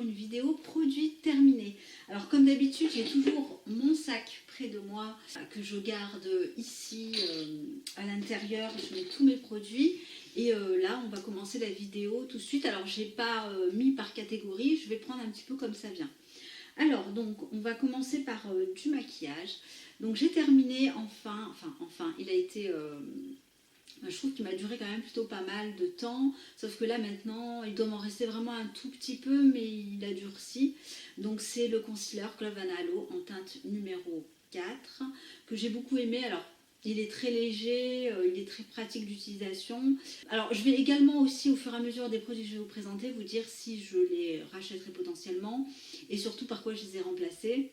pour une vidéo produit terminé. Alors comme d'habitude, j'ai toujours mon sac près de moi que je garde ici à l'intérieur. Je mets tous mes produits et là on va commencer la vidéo tout de suite. Alors j'ai pas mis par catégorie, je vais prendre un petit peu comme ça vient. Alors donc on va commencer par du maquillage. Donc j'ai terminé enfin, il a été... je trouve qu'il m'a duré quand même plutôt pas mal de temps, sauf que là maintenant il doit m'en rester vraiment un tout petit peu, mais il a durci. Donc c'est le concealer Glove & Halo en teinte numéro 4 que j'ai beaucoup aimé. Alors il est très léger, il est très pratique d'utilisation. Alors je vais également aussi au fur et à mesure des produits que je vais vous présenter vous dire si je les rachèterai potentiellement et surtout par quoi je les ai remplacés.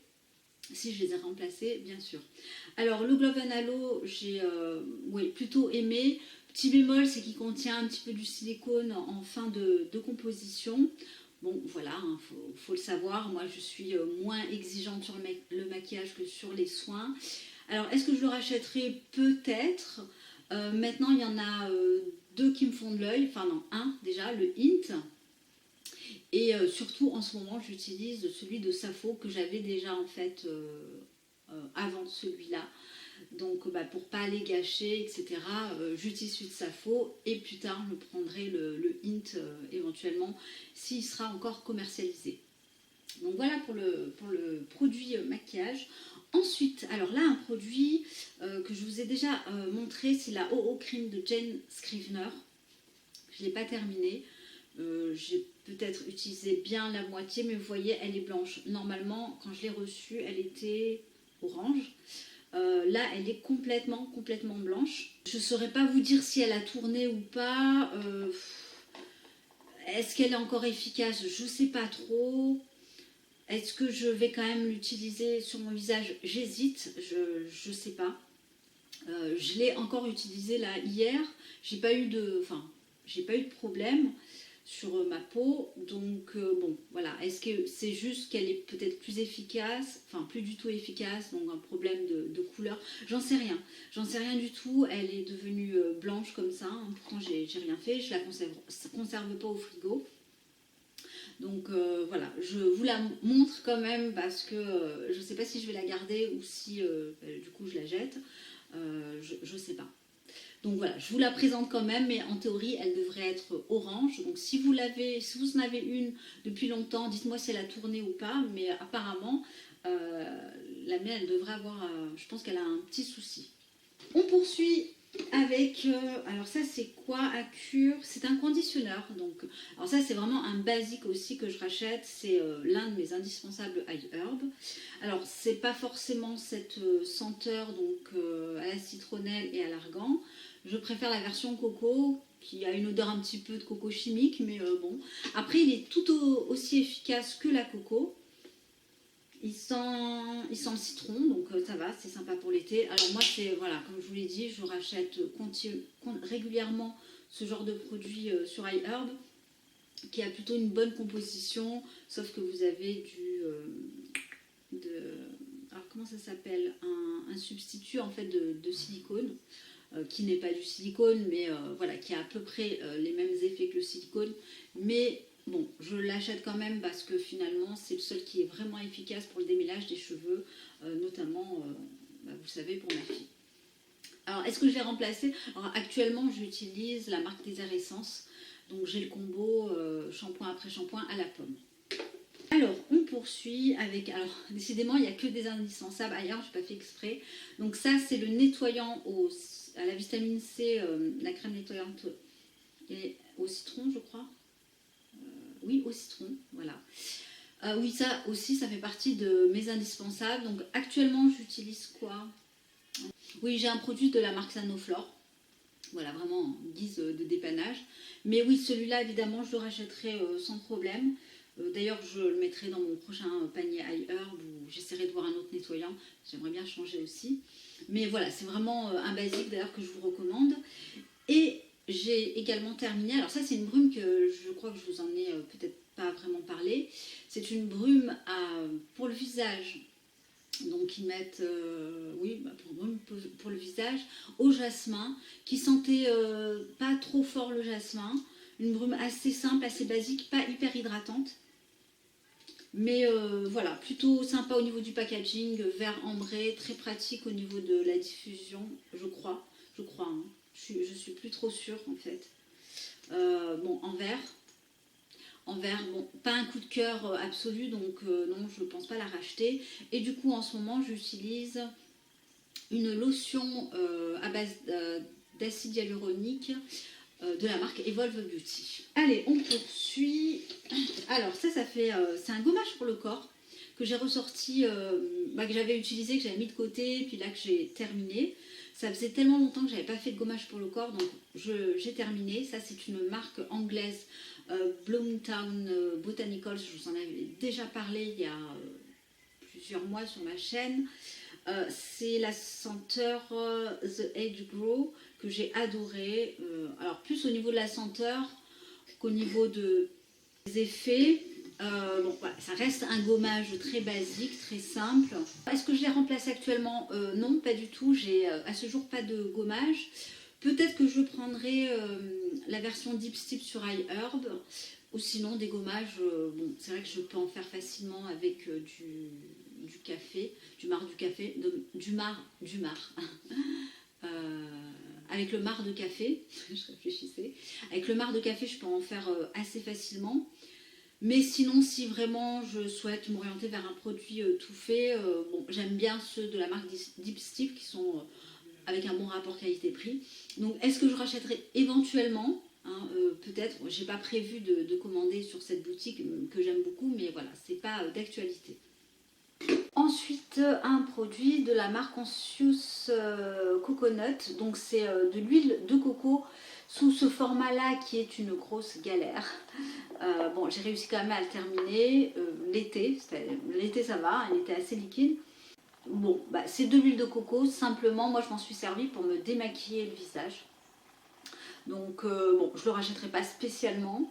Si je les ai remplacés, bien sûr. Alors, le Glove & Halo, j'ai plutôt aimé. Petit bémol, c'est qu'il contient un petit peu du silicone en fin de composition. Bon, voilà, faut le savoir. Moi, je suis moins exigeante sur le maquillage que sur les soins. Alors, est-ce que je le rachèterai? Peut-être. Maintenant, il y en a deux qui me font de l'œil. Enfin, non, un déjà, le Hint. Et surtout en ce moment j'utilise celui de Safo que j'avais déjà en fait avant celui-là. Donc pour pas les gâcher, etc. J'utilise celui de Safo et plus tard je prendrai le Hint éventuellement s'il sera encore commercialisé. Donc voilà pour le produit maquillage. Ensuite, alors là un produit que je vous ai déjà montré, c'est la OO Cream de Jane Scrivener. Je ne l'ai pas terminé. J'ai peut-être utilisé bien la moitié, mais vous voyez, elle est blanche. Normalement, quand je l'ai reçue, elle était orange. Là, elle est complètement blanche. Je ne saurais pas vous dire si elle a tourné ou pas. Est-ce qu'elle est encore efficace? Je ne sais pas trop. Est-ce que je vais quand même l'utiliser sur mon visage? J'hésite, je ne sais pas. Je l'ai encore utilisé là hier. J'ai pas eu de problème sur ma peau, donc bon voilà, est-ce que c'est juste qu'elle est peut-être plus efficace, enfin plus du tout efficace, donc un problème de couleur, j'en sais rien du tout. Elle est devenue blanche comme ça, hein. Pourtant j'ai rien fait, je la conserve pas au frigo, donc voilà, je vous la montre quand même parce que je sais pas si je vais la garder ou si du coup je la jette, je sais pas. Donc voilà, je vous la présente quand même, mais en théorie, elle devrait être orange. Donc si vous en avez une depuis longtemps, dites-moi si elle a tourné ou pas. Mais apparemment, la mienne, elle devrait avoir, je pense qu'elle a un petit souci. On poursuit avec, alors ça c'est quoi à cure? C'est un conditionneur. Donc, alors ça c'est vraiment un basique aussi que je rachète. C'est l'un de mes indispensables High Herb. Alors c'est pas forcément cette senteur donc à la citronnelle et à l'argan. Je préfère la version coco qui a une odeur un petit peu de coco chimique, mais bon. Après, il est tout aussi efficace que la coco. Il sent le citron, donc ça va, c'est sympa pour l'été. Alors moi, c'est voilà, comme je vous l'ai dit, je rachète régulièrement ce genre de produit sur iHerb, qui a plutôt une bonne composition, sauf que vous avez alors comment ça s'appelle, un substitut en fait de silicone. Qui n'est pas du silicone, mais voilà, qui a à peu près les mêmes effets que le silicone. Mais bon, je l'achète quand même parce que finalement, c'est le seul qui est vraiment efficace pour le démêlage des cheveux, notamment, vous savez, pour ma fille. Alors, est-ce que je l'ai remplacé? Alors, actuellement, j'utilise la marque des Essence. Donc, j'ai le combo shampoing après shampoing à la pomme. Alors, on poursuit avec... Alors, décidément, il n'y a que des indispensables. Ailleurs, je n'ai pas fait exprès. Donc, ça, c'est le nettoyant à la vitamine C, la crème nettoyante et au citron, je crois. Oui, au citron, voilà. Oui, ça aussi, ça fait partie de mes indispensables. Donc, actuellement, j'utilise quoi? Oui, j'ai un produit de la marque Sanoflore. Voilà, vraiment en guise de dépannage. Mais oui, celui-là, évidemment, je le rachèterai sans problème. D'ailleurs, je le mettrai dans mon prochain panier iHerb où j'essaierai de voir un autre nettoyant. J'aimerais bien changer aussi. Mais voilà, c'est vraiment un basique d'ailleurs que je vous recommande. Et j'ai également terminé. Alors ça, c'est une brume que je crois que je vous en ai peut-être pas vraiment parlé. C'est une brume pour le visage. Donc ils mettent, pour le visage, au jasmin, qui sentait pas trop fort le jasmin. Une brume assez simple, assez basique, pas hyper hydratante. Mais voilà, plutôt sympa au niveau du packaging, vert ambré, très pratique au niveau de la diffusion, je crois. Hein. Je suis plus trop sûre en fait. Bon, en verre, bon, pas un coup de cœur absolu, donc non, je ne pense pas la racheter. Et du coup, en ce moment, j'utilise une lotion à base d'acide hyaluronique de la marque Evolve Beauty. Allez, on poursuit. Alors ça fait, c'est un gommage pour le corps que j'ai ressorti, que j'avais utilisé, que j'avais mis de côté, puis là que j'ai terminé. Ça faisait tellement longtemps que j'avais pas fait de gommage pour le corps, donc j'ai terminé. Ça, c'est une marque anglaise, Bloomtown Botanicals. Je vous en avais déjà parlé il y a plusieurs mois sur ma chaîne. C'est la senteur The Age Grow que j'ai adoré. Alors plus au niveau de la senteur qu'au niveau des effets. Bon, voilà, ça reste un gommage très basique, très simple. Est-ce que je les remplace actuellement? Non, pas du tout. J'ai à ce jour pas de gommage. Peut-être que je prendrai la version Deep Stip sur iHerb. Ou sinon des gommages, bon, c'est vrai que je peux en faire facilement avec du café, du marc du café, du marc. Avec le marc de café, je réfléchissais. Avec le marc de café, je peux en faire assez facilement. Mais sinon, si vraiment je souhaite m'orienter vers un produit tout fait, bon, j'aime bien ceux de la marque Deep Stip qui sont avec un bon rapport qualité-prix. Donc, est-ce que je rachèterai éventuellement hein, peut-être, j'ai pas prévu de commander sur cette boutique que j'aime beaucoup, mais voilà, c'est pas d'actualité. Ensuite, un produit de la marque Conscious Coconut. Donc, c'est de l'huile de coco sous ce format-là qui est une grosse galère. Bon, j'ai réussi quand même à le terminer l'été. L'été, ça va, il était assez liquide. Bon, bah, c'est de l'huile de coco. Simplement, moi, je m'en suis servi pour me démaquiller le visage. Donc, bon, je ne le rachèterai pas spécialement.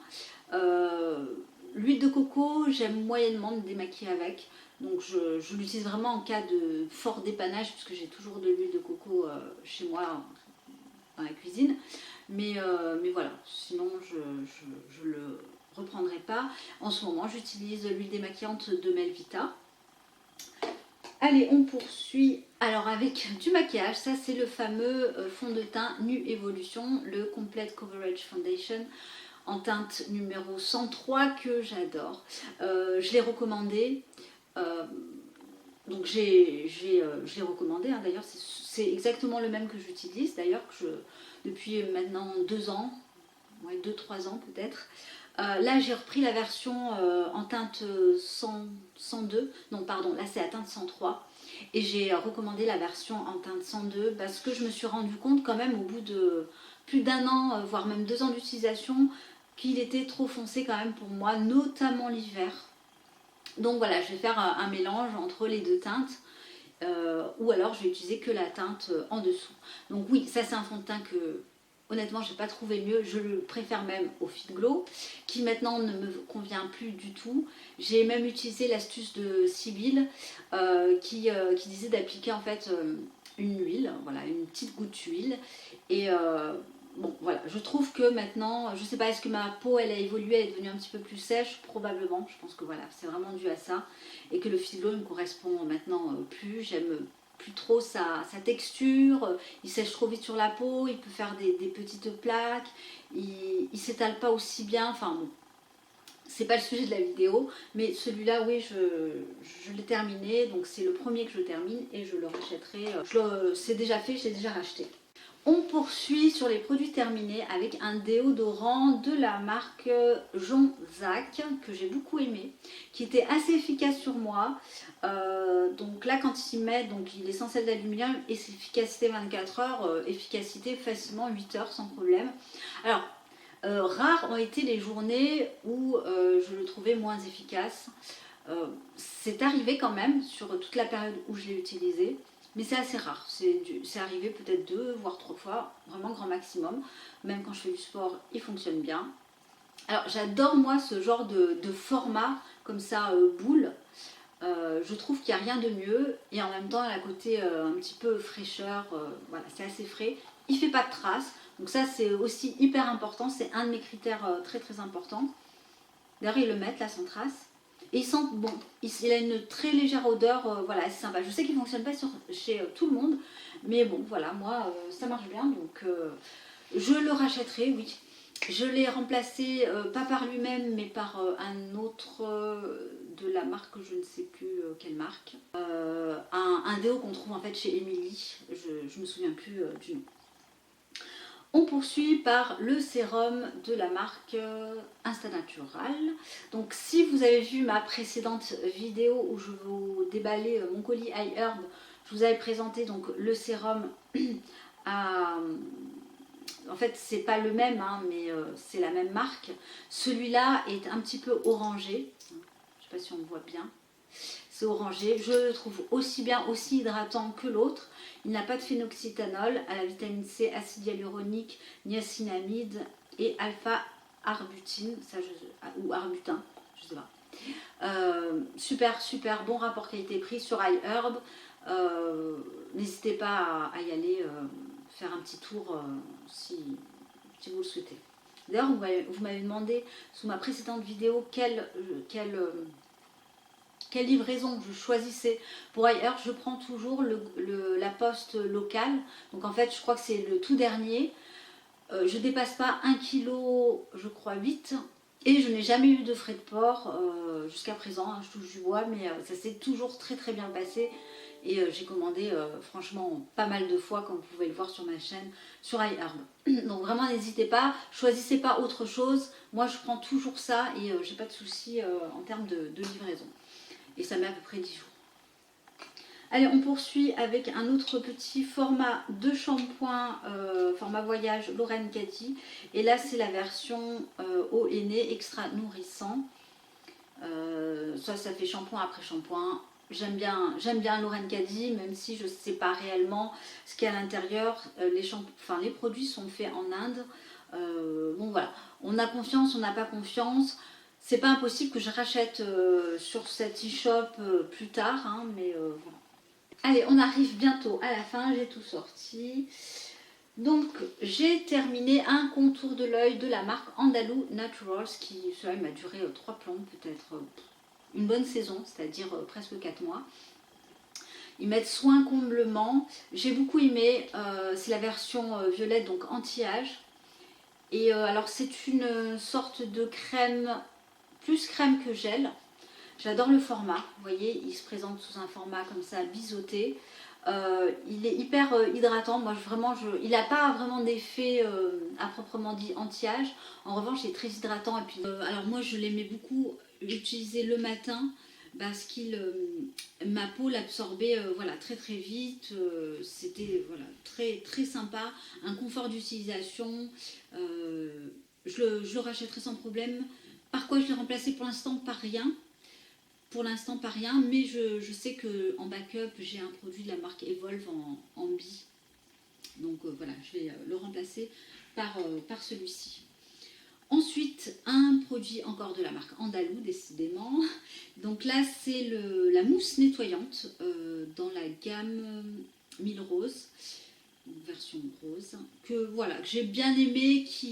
L'huile de coco, j'aime moyennement me démaquiller avec. Donc je l'utilise vraiment en cas de fort dépannage puisque j'ai toujours de l'huile de coco chez moi dans la cuisine. Mais voilà, sinon je le reprendrai pas. En ce moment, j'utilise l'huile démaquillante de Melvita. Allez, on poursuit. Alors avec du maquillage, ça c'est le fameux fond de teint Nu Evolution, le Complete Coverage Foundation en teinte numéro 103 que j'adore. Je l'ai recommandé. Donc je l'ai recommandé, hein, d'ailleurs c'est exactement le même que j'utilise, d'ailleurs depuis maintenant 2 ans, ouais, 2-3 ans peut-être. Là j'ai repris la version en teinte 102, non pardon, là c'est la teinte 103. Et j'ai recommandé la version en teinte 102 parce que je me suis rendu compte quand même au bout de plus d'1 an, voire même 2 ans d'utilisation, qu'il était trop foncé quand même pour moi, notamment l'hiver. Donc voilà, je vais faire un mélange entre les deux teintes ou alors je vais utiliser que la teinte en dessous. Donc oui, ça c'est un fond de teint que honnêtement je n'ai pas trouvé mieux, je le préfère même au Fit Glow qui maintenant ne me convient plus du tout. J'ai même utilisé l'astuce de Sybille qui disait d'appliquer en fait une huile, voilà, une petite goutte d'huile et bon voilà, je trouve que maintenant, je sais pas, est-ce que ma peau elle a évolué, elle est devenue un petit peu plus sèche? Probablement, je pense que voilà, c'est vraiment dû à ça. Et que le Fit Glow me correspond maintenant plus, j'aime plus trop sa texture, il sèche trop vite sur la peau, il peut faire des petites plaques, il s'étale pas aussi bien, enfin bon. C'est pas le sujet de la vidéo, mais celui-là, oui, je l'ai terminé, donc c'est le premier que je termine et je le rachèterai. C'est déjà fait, je l'ai déjà racheté. On poursuit sur les produits terminés avec un déodorant de la marque Jonzac que j'ai beaucoup aimé, qui était assez efficace sur moi. Donc là quand il met, donc il est sans sel d'aluminium et c'est efficacité 24 heures, efficacité facilement 8 heures sans problème. Alors rares ont été les journées où je le trouvais moins efficace. C'est arrivé quand même sur toute la période où je l'ai utilisé. Mais c'est assez rare, c'est arrivé peut-être 2 voire 3 fois, vraiment grand maximum. Même quand je fais du sport, il fonctionne bien. Alors j'adore moi ce genre de format comme ça, boule. Je trouve qu'il n'y a rien de mieux et en même temps il a un côté un petit peu fraîcheur, voilà, c'est assez frais. Il ne fait pas de traces, donc ça c'est aussi hyper important, c'est un de mes critères très très importants. D'ailleurs ils le mettent là sans traces. Et il sent bon, il a une très légère odeur, voilà, c'est sympa. Je sais qu'il ne fonctionne pas chez tout le monde, mais bon, voilà, moi, ça marche bien, donc je le rachèterai, oui. Je l'ai remplacé, pas par lui-même, mais par un autre de la marque, je ne sais plus quelle marque. Un déo qu'on trouve en fait chez Emily, je ne me souviens plus du nom. On poursuit par le sérum de la marque Insta Natural. Donc si vous avez vu ma précédente vidéo où je vous déballais mon colis iHerb, je vous avais présenté donc le sérum à... En fait c'est pas le même hein, mais c'est la même marque. Celui-là est un petit peu orangé. Je ne sais pas si on le voit bien. C'est orangé. Je le trouve aussi bien, aussi hydratant que l'autre. Il n'a pas de phénoxyéthanol, à la vitamine C, acide hyaluronique, niacinamide et alpha-arbutine, ou arbutin, je sais pas. Super bon rapport qualité-prix sur iHerb. N'hésitez pas à y aller faire un petit tour si vous le souhaitez. D'ailleurs, vous m'avez demandé sous ma précédente vidéo quelle livraison je choisissais pour iHerb. Je prends toujours la poste locale. Donc en fait, je crois que c'est le tout dernier. Je dépasse pas 1 kg, je crois 8. Et je n'ai jamais eu de frais de port jusqu'à présent. Hein, je touche du bois, mais ça s'est toujours très bien passé. Et j'ai commandé franchement pas mal de fois, comme vous pouvez le voir sur ma chaîne, sur iHerb. Donc vraiment n'hésitez pas, choisissez pas autre chose. Moi je prends toujours ça et j'ai pas de soucis en termes de livraison. Et ça met à peu près 10 jours. Allez, on poursuit avec un autre petit format de shampoing, format voyage Lorraine Cathy. Et là, c'est la version eau et nez extra nourrissant. Ça fait shampoing après shampoing. J'aime bien Lorraine Cathy, même si je ne sais pas réellement ce qu'il y a à l'intérieur. Les produits sont faits en Inde. Bon voilà, on a confiance, on n'a pas confiance. C'est pas impossible que je rachète sur cet e-shop plus tard, hein, mais voilà. Allez, on arrive bientôt à la fin, j'ai tout sorti. Donc, j'ai terminé un contour de l'œil de la marque Andalou Naturals, qui, cela m'a duré 3 plombs, peut-être une bonne saison, c'est-à-dire presque 4 mois. Ils mettent soin comblement. J'ai beaucoup aimé, c'est la version violette, donc anti-âge. Et alors, c'est une sorte de crème, plus crème que gel. J'adore le format, vous voyez, il se présente sous un format comme ça, biseauté. Il est hyper hydratant, moi il n'a pas vraiment d'effet à proprement dit anti-âge. En revanche, il est très hydratant. Et puis, alors moi, je l'aimais beaucoup l'utiliser le matin parce ma peau l'absorbait voilà, très vite. C'était voilà, très sympa, un confort d'utilisation. Je le rachèterai sans problème. Par quoi je l'ai remplacé pour l'instant? Par rien. Pour l'instant pas rien, mais je sais qu'en backup j'ai un produit de la marque Evolve en bi. Donc voilà, je vais le remplacer par celui-ci. Ensuite, un produit encore de la marque Andalou, décidément. Donc là, c'est la mousse nettoyante dans la gamme 1000 rose, version rose, que j'ai bien aimé, que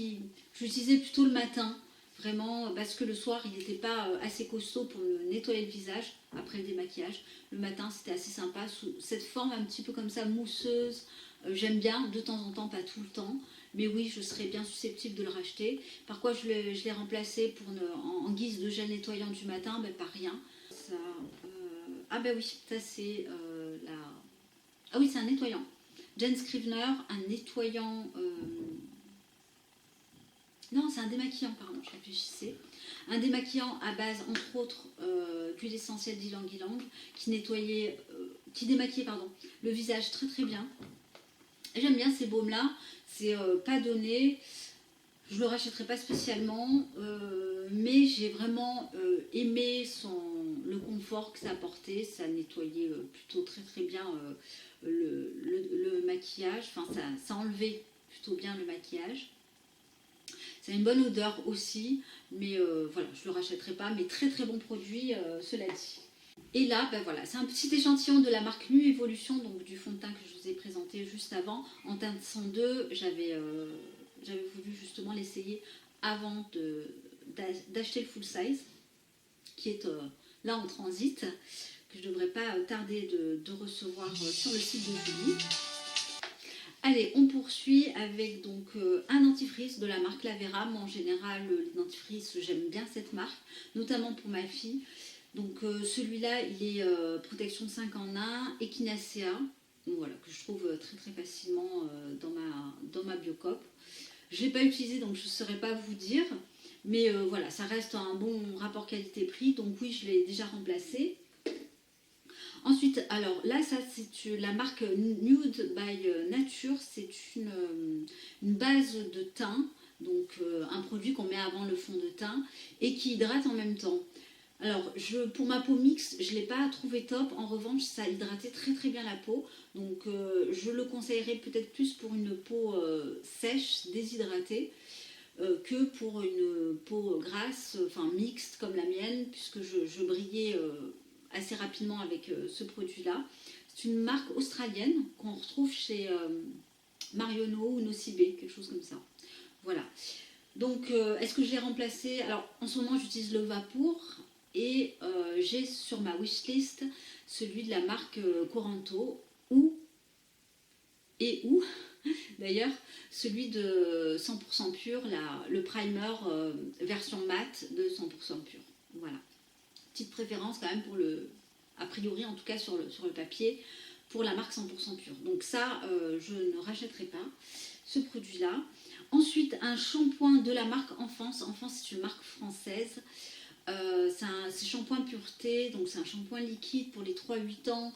j'utilisais plutôt le matin. Vraiment, parce que le soir, il n'était pas assez costaud pour me nettoyer le visage après le démaquillage. Le matin, c'était assez sympa, sous cette forme un petit peu comme ça, mousseuse. J'aime bien, de temps en temps, pas tout le temps. Mais oui, je serais bien susceptible de le racheter. Par quoi je l'ai remplacé en guise de gel nettoyant du matin? Par rien. Ça, ah oui, ça c'est Ah oui, c'est un nettoyant. Jen Scrivener, un nettoyant... Non, c'est un démaquillant, pardon, je réfléchissais. Un démaquillant à base, entre autres, d'huile essentielle d'ylang-ylang, qui démaquillait le visage très bien. J'aime bien ces baumes-là, c'est pas donné. Je le rachèterai pas spécialement, mais j'ai vraiment aimé le confort que ça apportait. Ça nettoyait plutôt très bien le maquillage. Enfin, ça enlevait plutôt bien le maquillage. Ça a une bonne odeur aussi, mais voilà, je ne le rachèterai pas, mais très bon produit, cela dit. Et là, voilà, c'est un petit échantillon de la marque Nu Evolution, donc du fond de teint que je vous ai présenté juste avant. En teinte 102, j'avais voulu justement l'essayer avant d'acheter le full size, qui est là en transit, que je ne devrais pas tarder de recevoir sur le site de Julie. Allez, on poursuit avec donc un dentifrice de la marque Lavera. Moi en général, les dentifrices, j'aime bien cette marque, notamment pour ma fille. Donc celui-là, il est protection 5 en 1, Echinacea, donc, voilà, que je trouve très très facilement dans ma Biocop. Je ne l'ai pas utilisé, donc je ne saurais pas vous dire. Mais voilà, ça reste un bon rapport qualité-prix. Donc oui, je l'ai déjà remplacé. Ensuite, alors là, ça c'est la marque Nude by Nature. C'est une base de teint. Donc un produit qu'on met avant le fond de teint et qui hydrate en même temps. Alors, pour ma peau mixte, je ne l'ai pas trouvé top. En revanche, ça hydratait très très bien la peau. Donc, je le conseillerais peut-être plus pour une peau sèche, déshydratée, que pour une peau grasse, enfin mixte comme la mienne, puisque je brillais assez rapidement avec ce produit-là. C'est une marque australienne qu'on retrouve chez Marionneau ou Nocibé, quelque chose comme ça. Voilà. Donc, est-ce que je l'ai remplacé? Alors, en ce moment, j'utilise le Vapour. Et j'ai sur ma wishlist celui de la marque Coranto et d'ailleurs celui de 100% pur, le primer version mat de 100% pur. Voilà. Petite préférence quand même pour a priori en tout cas sur le papier, pour la marque 100% pur. Donc ça, je ne rachèterai pas ce produit-là. Ensuite, un shampoing de la marque Enfance. Enfance, c'est une marque française. C'est shampoing pureté, donc c'est un shampoing liquide pour les 3-8 ans,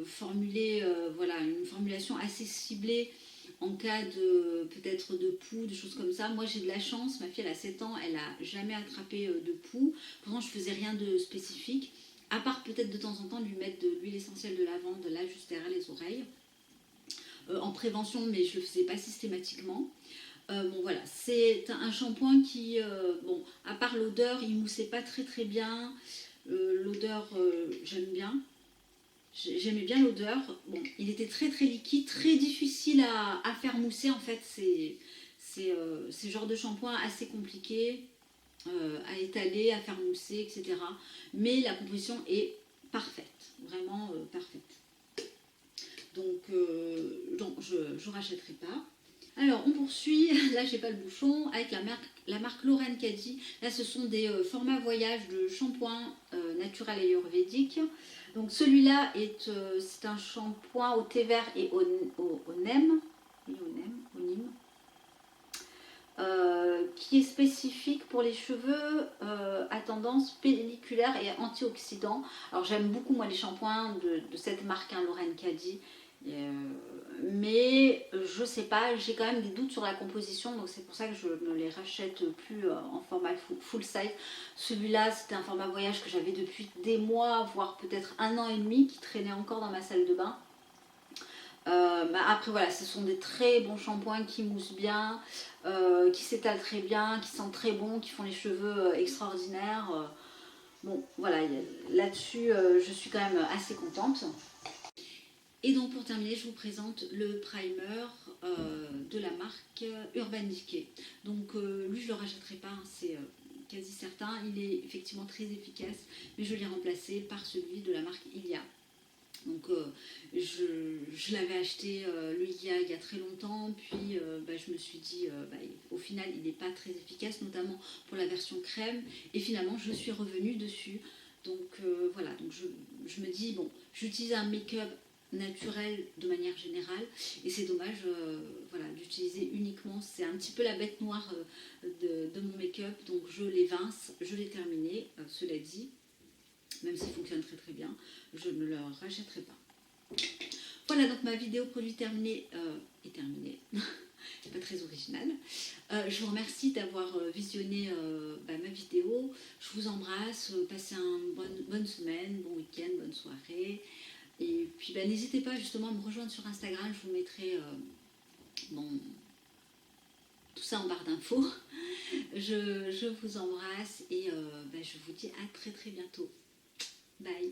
formulé, voilà, une formulation assez ciblée en cas de peut-être de poux, des choses comme ça. Moi j'ai de la chance, ma fille elle a 7 ans, elle n'a jamais attrapé de poux, pourtant je faisais rien de spécifique, à part peut-être de temps en temps lui mettre de l'huile essentielle de lavande là juste derrière les oreilles, en prévention, mais je le faisais pas systématiquement. Bon voilà, c'est un shampoing qui, bon, à part l'odeur, il moussait pas très très bien. L'odeur, j'aime bien. J'aimais bien l'odeur. Bon, il était très très liquide, très difficile à faire mousser en fait. C'est ce genre de shampoing assez compliqué à étaler, à faire mousser, etc. Mais la composition est parfaite, vraiment parfaite. Donc je ne rachèterai pas. Alors, on poursuit, là j'ai pas le bouchon, avec la marque Lorraine Caddy. Là, ce sont des formats voyage de shampoing naturel et ayurvédique. Donc, celui-là, c'est un shampoing au thé vert et au NEM, qui est spécifique pour les cheveux à tendance pelliculaire et antioxydant. Alors, j'aime beaucoup, moi, les shampoings de cette marque, hein, Lorraine Caddy. Mais je sais pas, j'ai quand même des doutes sur la composition, donc c'est pour ça que je ne les rachète plus en format full size. Celui-là, c'était un format voyage que j'avais depuis des mois, voire peut-être 1 an et demi, qui traînait encore dans ma salle de bain. Après voilà, ce sont des très bons shampoings qui moussent bien, qui s'étalent très bien, qui sentent très bon, qui font les cheveux extraordinaires. Bon voilà, là-dessus je suis quand même assez contente. Et donc pour terminer, je vous présente le primer de la marque Urban Decay. Donc lui je ne le rachèterai pas, hein, c'est quasi certain. Il est effectivement très efficace, mais je l'ai remplacé par celui de la marque Ilia. Donc je l'avais acheté il y a très longtemps, puis je me suis dit au final il n'est pas très efficace, notamment pour la version crème, et finalement je suis revenue dessus. Donc voilà, donc je me dis bon, j'utilise un make-up naturel de manière générale et c'est dommage voilà, d'utiliser uniquement, c'est un petit peu la bête noire de mon make-up, donc je l'évince, je l'ai terminé, cela dit, même s'il fonctionne très très bien, je ne le rachèterai pas. Voilà, donc ma vidéo produit terminée est terminée. C'est pas très original. Je vous remercie d'avoir visionné ma vidéo. Je vous embrasse, passez une bonne semaine, bon week-end, bonne soirée. Et puis n'hésitez pas justement à me rejoindre sur Instagram, je vous mettrai tout ça en barre d'infos. Je vous embrasse et je vous dis à très très bientôt. Bye.